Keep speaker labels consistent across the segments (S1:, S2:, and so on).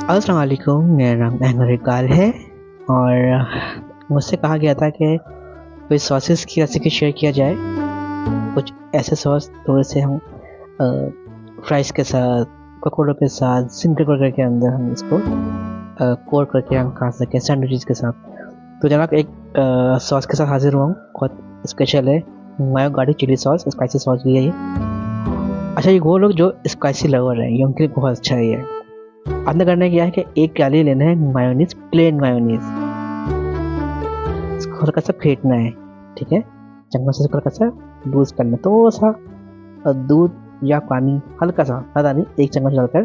S1: अस्सलाम वालेकुम, मेरा नाम अहमद इकबाल है और मुझसे कहा गया था कि कोई सॉसेस की रेसिपी शेयर किया जाए। कुछ ऐसे सॉस थोड़े से हम फ्राइज़ के साथ, पकौड़ों के साथ, सिंपल बर्गर के अंदर हम इसको कोट करके हम खा सकें सैंडविचेस के साथ। तो जनाब एक सॉस के साथ हाज़िर हुआ हूँ, बहुत स्पेशल है, mayo garlic chilli sauce, spicy sauce भी है ये। अच्छा, ये वो लोग जो स्पाइसी लवर हैं, ये उनके लिए बहुत अच्छा है ये। आपने करना क्या है कि एक प्याली लेना है मायोनीज, प्लेन मायोनीज, इसको हल्का सा फेंटना है, ठीक है, चम्मच से हल्का सा लूज करना, थोड़ा सा दूध या पानी हल्का सा, ज़्यादा नहीं, एक चम्मच डालकर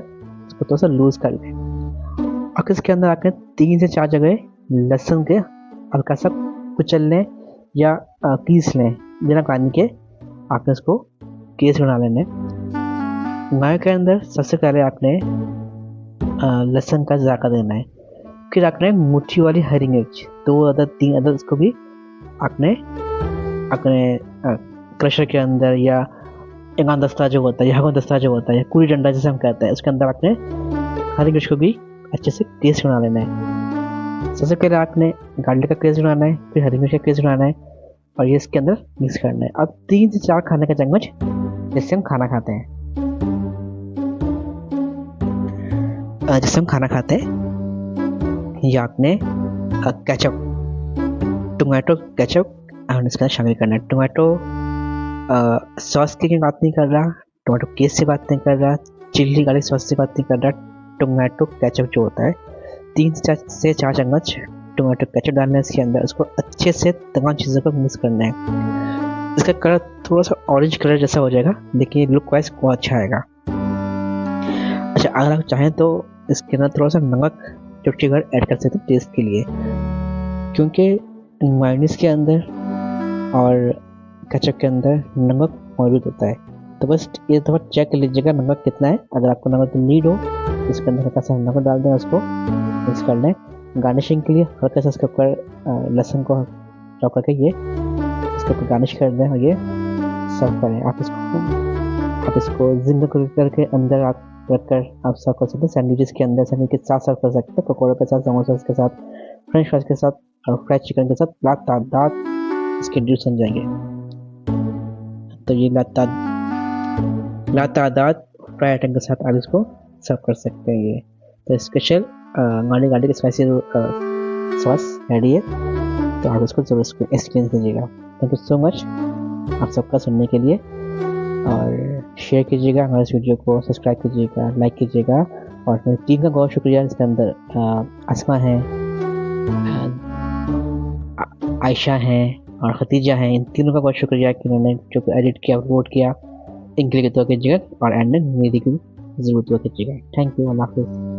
S1: इसको थोड़ा सा लूज कर लें। और इसके अंदर आकर 3 से 4 जगह लहसुन के हल्का सा कुचल लें या पीस लें बिना पानी के। आपने इसको केस बना लेना है। मायो के अंदर सबसे पहले आपने लहसुन का जायका देना है, फिर आपने मुट्ठी वाली हरी मिर्च 2 अदद 3 अदद इसको भी आपने अपने क्रशर के अंदर या इंगान दस्ता जो होता है, यहाँ दस्ता जो होता है, या कुड़ी डंडा जैसे हम कहते हैं, उसके अंदर आपने हरी मिर्च को भी अच्छे से पेस्ट बना लेना है। सबसे पहले आपने गार्लिक का पेस्ट बनाना है, फिर हरी मिर्च का पेस्ट बनाना है और ये इसके अंदर मिक्स करना है। अब 3 से 4 खाने का चम्मच जिससे हम खाना खाते हैं, ये आपने केचप, टोमेटो केचप इसके अंदर शामिल करना है। टोमेटो सॉस की बात नहीं कर रहा, टोमेटो केस से बात नहीं कर रहा, चिल्ली गार्लिक सॉस से बात नहीं कर रहा, टोमेटो केचप जो होता है 3 से 4 चम्मच टोमेटो केचप डालना है इसके अंदर। उसको अच्छे से तमाम चीज़ों को मिक्स करना है। इसका कलर थोड़ा सा ऑरेंज कलर जैसा हो जाएगा, लेकिन लुक वाइज बहुत अच्छा आएगा। अच्छा, अगर आप चाहें तो इसके अंदर थोड़ा सा नमक चुटकी भर ऐड कर सकते हैं टेस्ट के लिए, क्योंकि मायोनीज के अंदर और केचप के अंदर नमक मौजूद होता है। तो बस ये दफ़ा चेक कर लीजिएगा नमक कितना है। अगर आपको नमक नीड हो तो इसके अंदर हल्का सा नमक डाल दें, उसको मिक्स कर लें। गार्निशिंग के लिए हल्का सा इसके ऊपर लहसुन को चॉप करके ये इसके ऊपर गार्निश कर दें और ये सर्व करें। आप इसको जिंदा कुकर के अंदर आप रखकर आप सर्व कर सकते हैं। सैंडविचेस के अंदर सैंडविच के साथ सर्व कर सकते हैं, पकौड़ों के साथ, समोसा के साथ, फ्रेंच फ्राइज के साथ और फ्राइड चिकन के साथ लातादार इसके डिश बन जाएंगे। तो ये लातादार फ्राई आइटम के साथ आप इसको सर्व कर सकते हैं। ये तो special garlic spicy sauce ready है, तो आप उसको जरूर एक्सपीरियंस कीजिएगा। थैंक यू सो मच आप सबका सुनने के लिए, और शेयर कीजिएगा हमारे इस वीडियो को, सब्सक्राइब कीजिएगा, लाइक कीजिएगा। और मेरी टीम का बहुत शुक्रिया, इसके अंदर आसमा है, आयशा हैं और खतीजा हैं, इन तीनों का बहुत शुक्रिया कि उन्होंने जो एडिट किया, अपलोड किया, इनके लिए दुआ कीजिएगा और एंड में मेरी की ज़रूर दुआ कीजिएगा। थैंक यू, अल्लाह हाफ़िज़।